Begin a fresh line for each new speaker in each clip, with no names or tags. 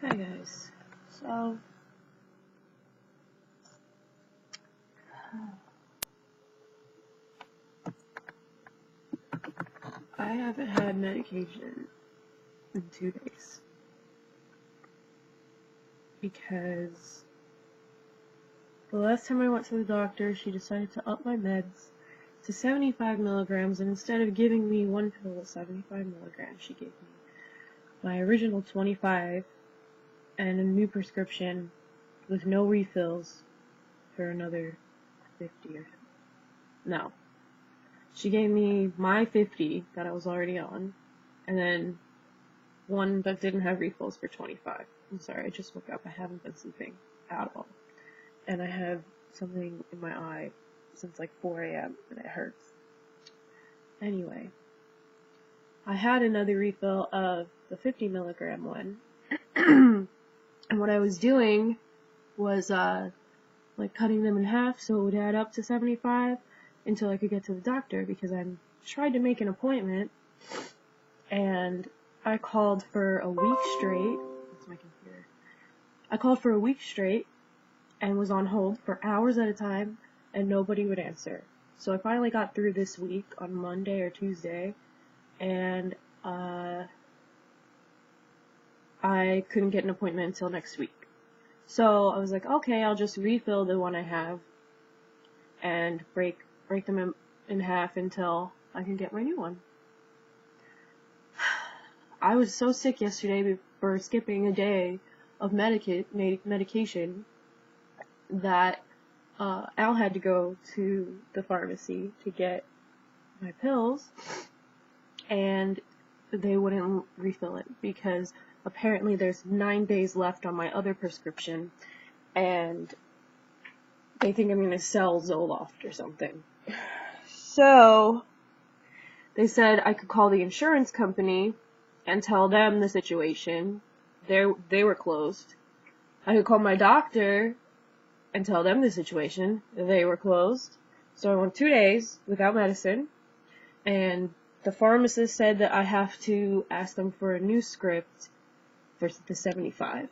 Hi guys, so I haven't had medication in 2 days because the last time I went to the doctor, she decided to up my meds to 75 milligrams, and instead of giving me one pill of 75 milligrams, she gave me my original 25 and a new prescription with no refills for another 50 or something. No. She gave me my 50 that I was already on, and then one that didn't have refills for 25. I'm sorry, I just woke up. I haven't been sleeping at all. And I have something in my eye since like 4 a.m. and it hurts. Anyway, I had another refill of the 50 milligram one. And what I was doing was like cutting them in half so it would add up to 75 until I could get to the doctor, because I tried to make an appointment and I called for a week straight. That's my computer. I called for a week straight and was on hold for hours at a time and nobody would answer. So I finally got through this week on Monday or Tuesday, and I couldn't get an appointment until next week. So I was like, okay, I'll just refill the one I have and break them in half until I can get my new one. I was so sick yesterday for skipping a day of medication that Al had to go to the pharmacy to get my pills, and they wouldn't refill it because apparently there's 9 days left on my other prescription, and they think I'm going to sell Zoloft or something. So they said I could call the insurance company and tell them the situation. They were closed. I could call my doctor and tell them the situation. They were closed. So I went 2 days without medicine, and the pharmacist said that I have to ask them for a new script for the 75.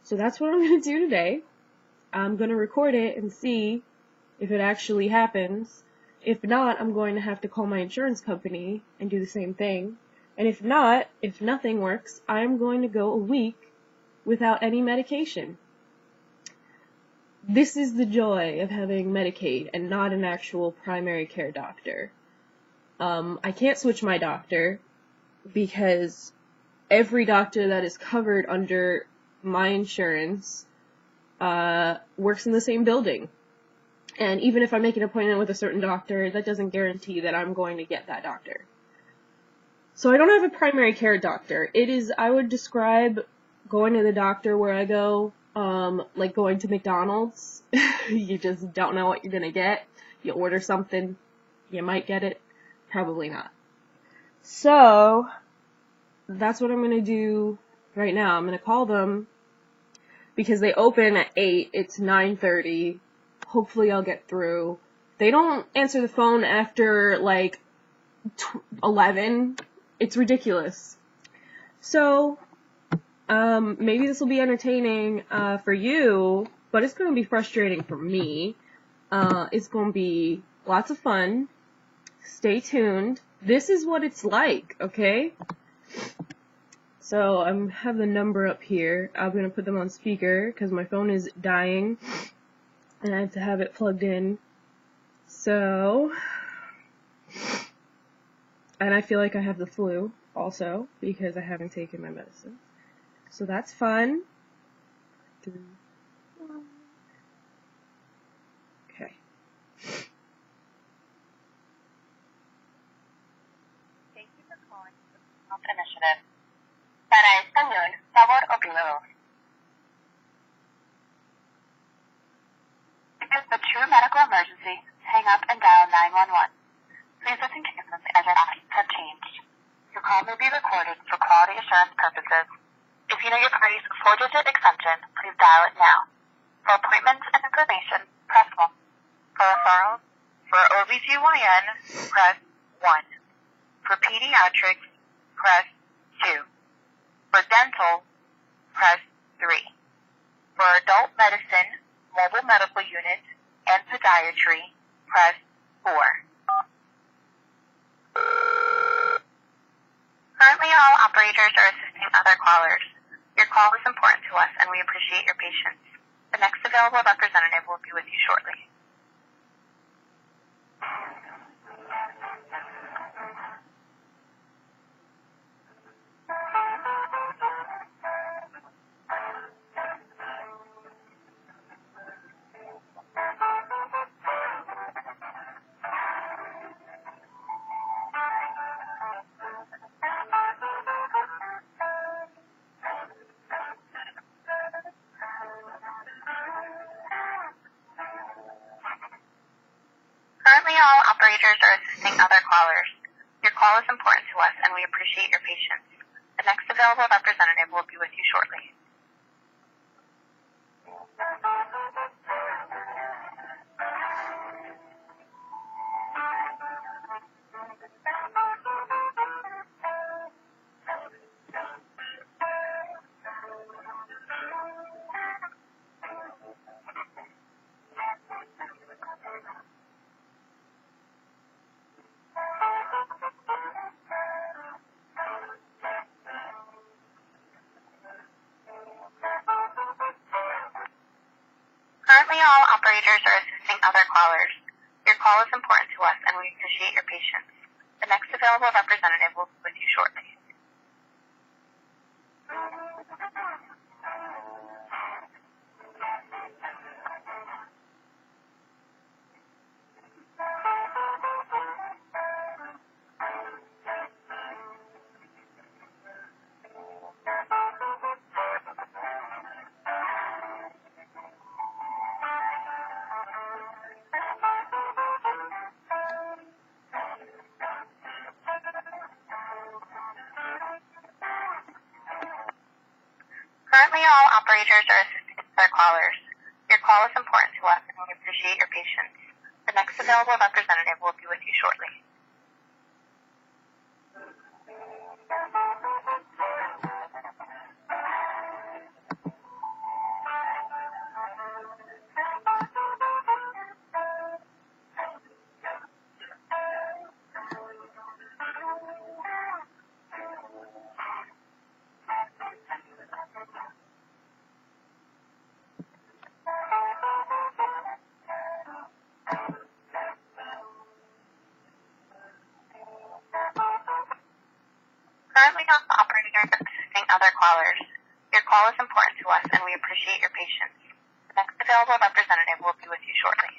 So that's what I'm going to do today. I'm going to record it and see if it actually happens. If not, I'm going to have to call my insurance company and do the same thing. And if not, if nothing works, I'm going to go a week without any medication. This is the joy of having Medicaid and not an actual primary care doctor. I can't switch my doctor because every doctor that is covered under my insurance works in the same building. And even if I make an appointment with a certain doctor, that doesn't guarantee that I'm going to get that doctor. So I don't have a primary care doctor. I would describe going to the doctor where I go, like going to McDonald's. You just don't know what you're gonna get. You order something, you might get it, probably not. So that's what I'm gonna do right now. I'm gonna call them because they open at 8. It's 9:30. Hopefully I'll get through. They don't answer the phone after like 11. It's ridiculous. So maybe this will be entertaining for you, but it's going to be frustrating for me. It's going to be lots of fun. Stay tuned. This is what it's like, okay? So I have the number up here. I'm going to put them on speaker because my phone is dying and I have to have it plugged in. So, and I feel like I have the flu also because I haven't taken my medicine. So that's fun. 3, 1. Okay.
Thank you for calling the Health Initiative. Para español, favor oprimido. If it's a true medical emergency, hang up and dial 911. Please listen carefully as our options have changed. Your call may be recorded for quality assurance purposes. If you know your party's 4-digit extension, please dial it now. For appointments and information, press 1. For referrals, for OBGYN, press 1. For pediatrics, press 2. For dental, press 3. For adult medicine, mobile medical unit, and podiatry, press 4. Currently, all operators are assisting other callers. Your call is important to us, and we appreciate your patience. The next available representative will be with you shortly. Currently, all operators are assisting other callers. Your call is important to us, and we appreciate your patience. The next available representative will be with you shortly. Currently, all operators are assisting other callers. Your call is important to us, and we appreciate your patience. The next available representative will be with you shortly. Currently, all operators are assisting other callers. Your call is important to us, and we appreciate your patience. The next available representative will be with you shortly. Currently, all operators are assisting other callers. Your call is important to us, and we appreciate your patience. The next available representative will be with you shortly.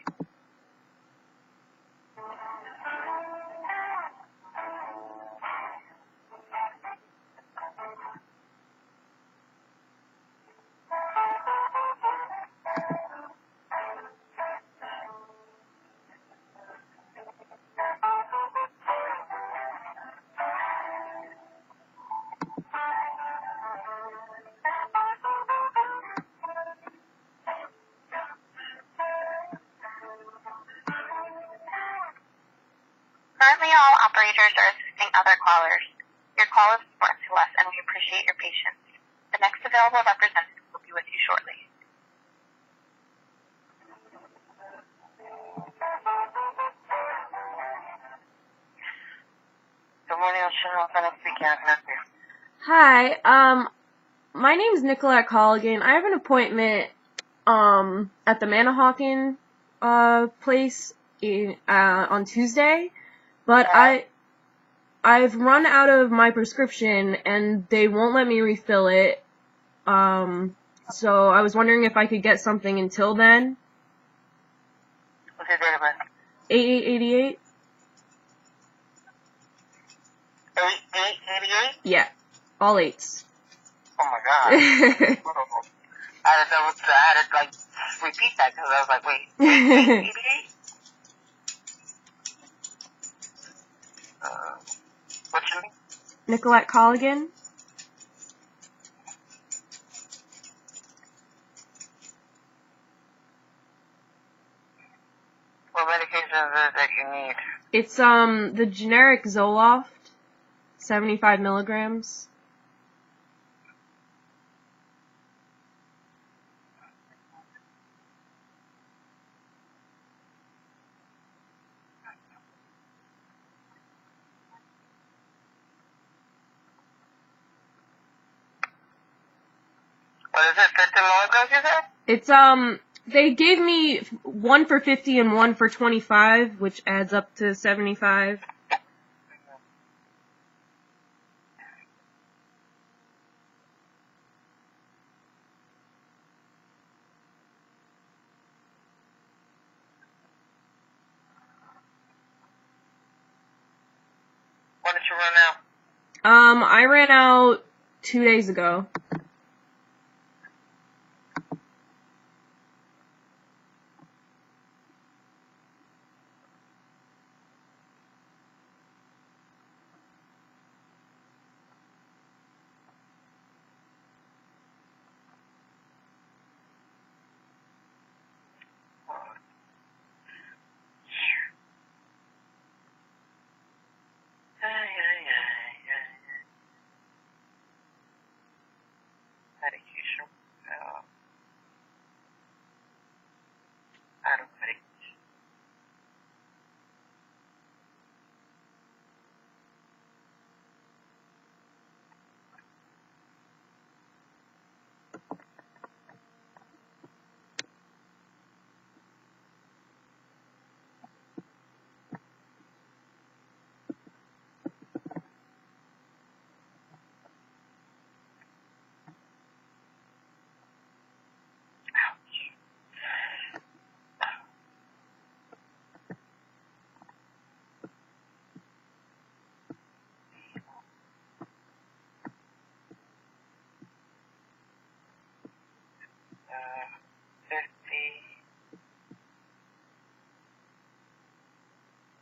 Currently, all operators are assisting other callers. Your call is important to us, and we appreciate your patience. The next available representative will be with you shortly. Good morning, Cheryl. Can I speak? Can I help you?
Hi, my name's Nicolette Colligan. I have an appointment, at the Manahawkin, place on Tuesday, but I've run out of my prescription and they won't let me refill it, so I was wondering if I could get something until then.
What's your date of birth?
8888?
8888?
Yeah, all 8s.
Oh my god. I had to like repeat that because I was like, wait, 8888? What's your name?
Nicolette Colligan?
What medication is it that you need?
It's, the generic Zoloft, 75 milligrams.
What is it, 50 milligrams, you said?
It's, they gave me one for 50 and one for 25, which adds up to 75.
When did you run out?
I ran out 2 days ago.
Medication. Out of medication. Ouch. 50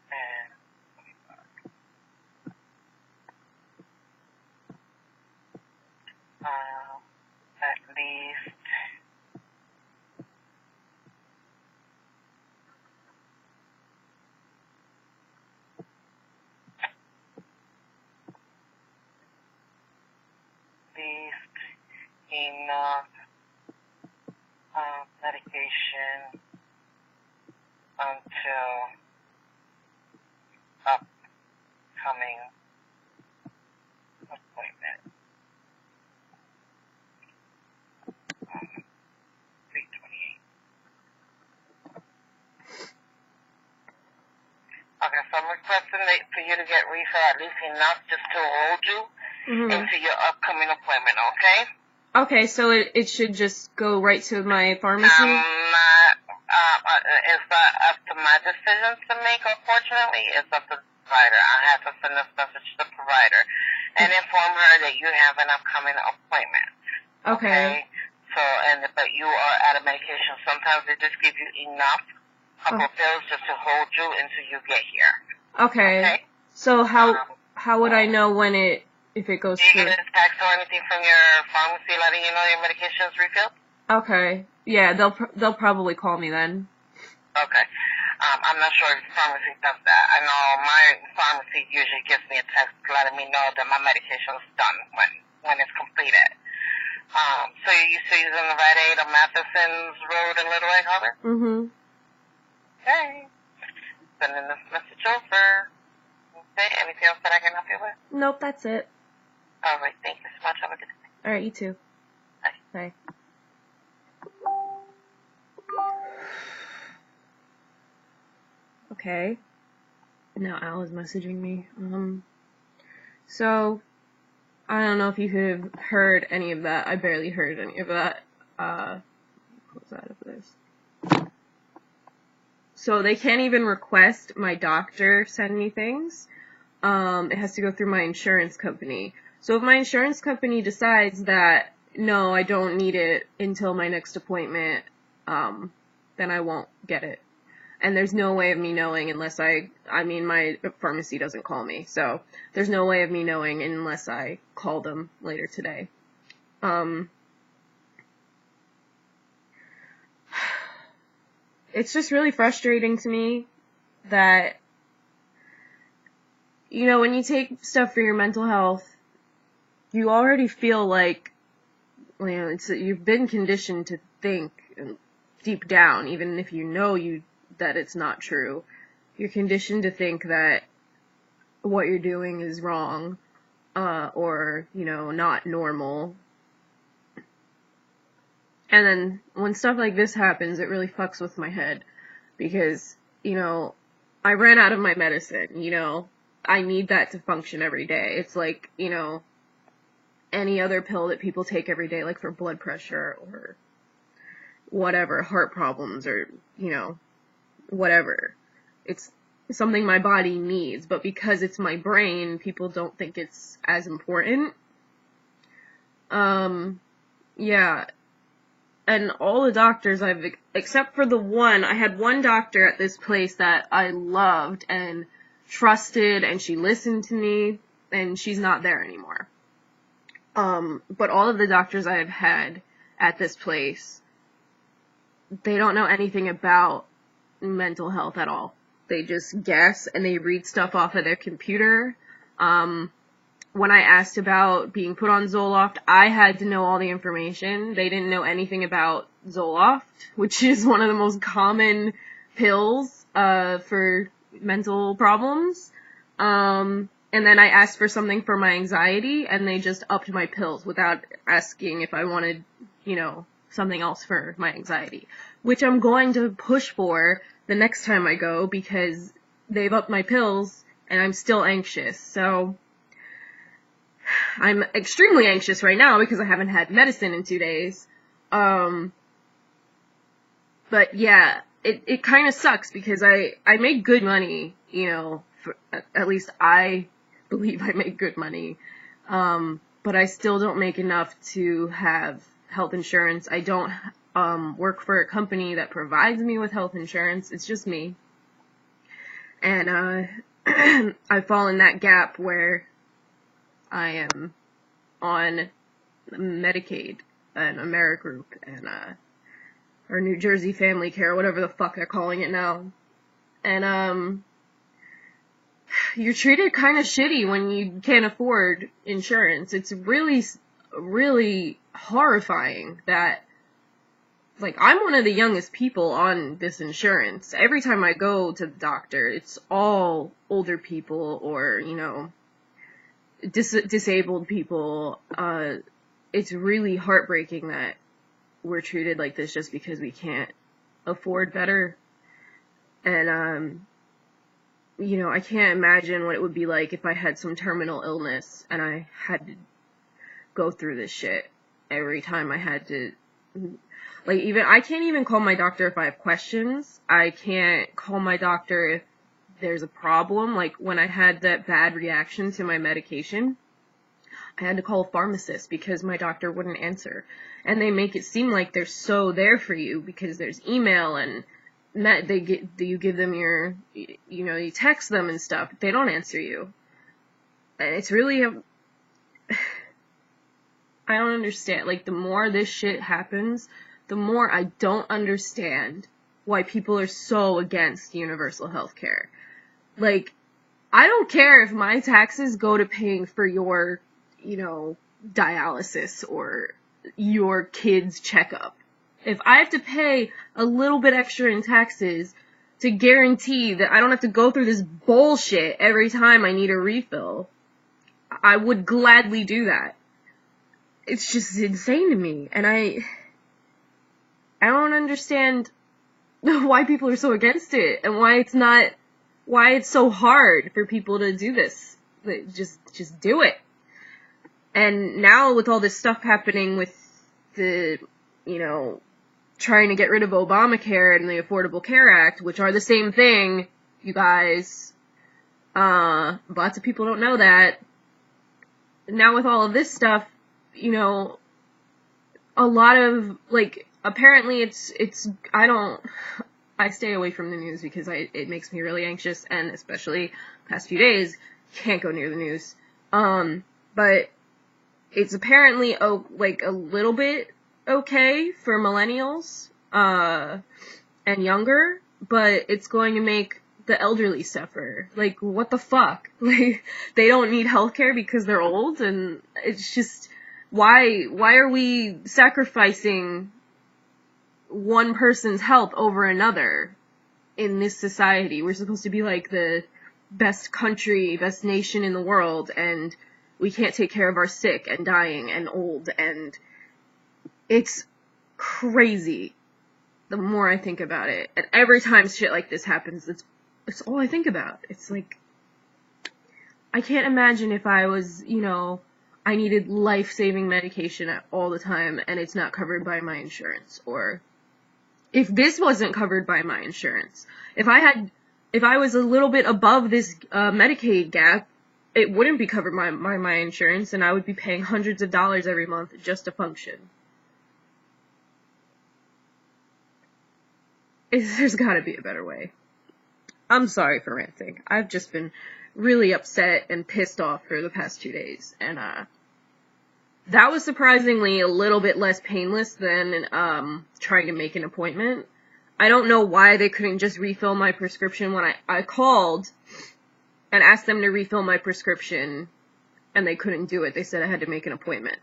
and at least enough medication until upcoming appointment. 328. Okay, so I'm requesting for you to get refill at least enough just to hold you into your upcoming appointment, okay?
Okay, so it should just go right to my pharmacy?
It's not up to my decisions to make, unfortunately. It's up to the provider. I have to send this message to the provider and inform her that you have an upcoming appointment.
Okay.
So, but you are out of medication. Sometimes they just give you enough, couple pills just to hold you until you get here.
Okay. So how would I know if it goes through?
Do you get a text or anything from your pharmacy letting you know your medication is refilled?
Okay. Yeah, they'll probably call me then.
Okay. I'm not sure if the pharmacy does that. I know my pharmacy usually gives me a text letting me know that my medication is done when it's completed. So you're used to using the Rite Aid on Matheson's Road in Little Egg Harbor? Okay. Sending this message over. Okay, anything else that I can help you with?
Nope, that's it.
Alright, thank you so much. Have a good day.
Alright, you too.
Bye.
Bye. Okay. Now Al is messaging me. So, I don't know if you could have heard any of that. I barely heard any of that. Close out of this. So they can't even request my doctor send me things. It has to go through my insurance company. So if my insurance company decides that, no, I don't need it until my next appointment, then I won't get it. And there's no way of me knowing unless my pharmacy doesn't call me. So there's no way of me knowing unless I call them later today. It's just really frustrating to me that, when you take stuff for your mental health, you already feel like, you've been conditioned to think deep down, even if you know that it's not true. You're conditioned to think that what you're doing is wrong, or, not normal. And then when stuff like this happens, it really fucks with my head because, I ran out of my medicine, I need that to function every day. It's like, any other pill that people take every day, like for blood pressure or whatever, heart problems or, whatever. It's something my body needs, but because it's my brain, people don't think it's as important. Yeah. And all the doctors except for the one, I had one doctor at this place that I loved and trusted, and she listened to me, and she's not there anymore. But all of the doctors I have had at this place, they don't know anything about mental health at all. They just guess, and they read stuff off of their computer. When I asked about being put on Zoloft, I had to know all the information. They didn't know anything about Zoloft, which is one of the most common pills for mental problems. And then I asked for something for my anxiety, and they just upped my pills without asking if I wanted, something else for my anxiety, which I'm going to push for the next time I go because they've upped my pills and I'm still anxious. So I'm extremely anxious right now because I haven't had medicine in 2 days. But yeah, it kind of sucks because I make good money, at least I believe I make good money. But I still don't make enough to have health insurance. I don't work for a company that provides me with health insurance. It's just me. And I fall in that gap where I am on Medicaid and Amerigroup and or New Jersey Family Care, whatever the fuck they're calling it now. And you're treated kind of shitty when you can't afford insurance. It's really, really horrifying that, like, I'm one of the youngest people on this insurance. Every time I go to the doctor, it's all older people or, disabled people. It's really heartbreaking that we're treated like this just because we can't afford better. And, I can't imagine what it would be like if I had some terminal illness and I had to go through this shit every time I had to, like, I can't even call my doctor if I have questions. I can't call my doctor if there's a problem. Like, when I had that bad reaction to my medication, I had to call a pharmacist because my doctor wouldn't answer. And they make it seem like they're so there for you because there's email and you give them your, you text them and stuff. They don't answer you. And it's really I don't understand. Like, the more this shit happens, the more I don't understand why people are so against universal health care. Like, I don't care if my taxes go to paying for your, dialysis or your kid's checkup. If I have to pay a little bit extra in taxes to guarantee that I don't have to go through this bullshit every time I need a refill, I would gladly do that. It's just insane to me, and I don't understand why people are so against it, and why it's so hard for people to do this. Just do it. And now with all this stuff happening with the, trying to get rid of Obamacare and the Affordable Care Act, which are the same thing, you guys, lots of people don't know that. Now with all of this stuff, a lot of, like, apparently I stay away from the news because it makes me really anxious, and especially past few days, can't go near the news. But it's apparently, a little bit okay for millennials, and younger, but it's going to make the elderly suffer. Like, what the fuck? Like, they don't need healthcare because they're old, and it's just, why are we sacrificing one person's health over another in this society? We're supposed to be like the best country, best nation in the world, and we can't take care of our sick and dying and old, and it's crazy the more I think about it. And every time shit like this happens, it's all I think about. It's like, I can't imagine if I was, you know, I needed life-saving medication all the time and it's not covered by my insurance, or if this wasn't covered by my insurance. If I was a little bit above this Medicaid gap, it wouldn't be covered by my insurance, and I would be paying hundreds of dollars every month just to function. There's gotta be a better way. I'm sorry for ranting. I've just been really upset and pissed off for the past 2 days, and that was surprisingly a little bit less painless than trying to make an appointment. I don't know why they couldn't just refill my prescription when I called and asked them to refill my prescription, and they couldn't do it. They said I had to make an appointment.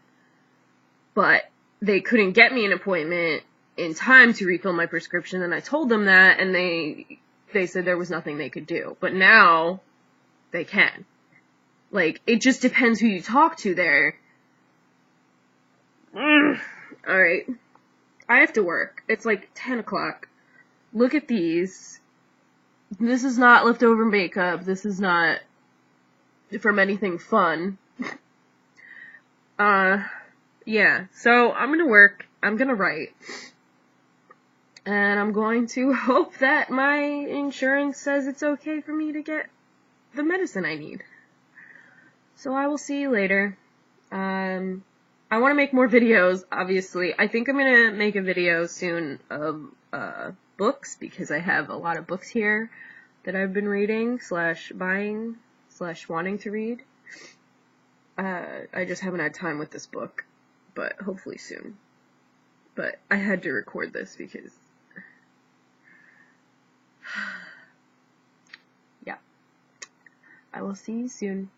But they couldn't get me an appointment in time to refill my prescription, and I told them that, and they said there was nothing they could do. But now, they can. Like, it just depends who you talk to there. Alright. I have to work. It's like 10 o'clock. Look at these. This is not leftover makeup. This is not from anything fun. Yeah. So, I'm gonna work. I'm gonna write. And I'm going to hope that my insurance says it's okay for me to get the medicine I need. So I will see you later. I want to make more videos, obviously. I think I'm going to make a video soon of books, because I have a lot of books here that I've been reading, / buying, / wanting to read. I just haven't had time with this book, but hopefully soon. But I had to record this because, yeah. I will see you soon.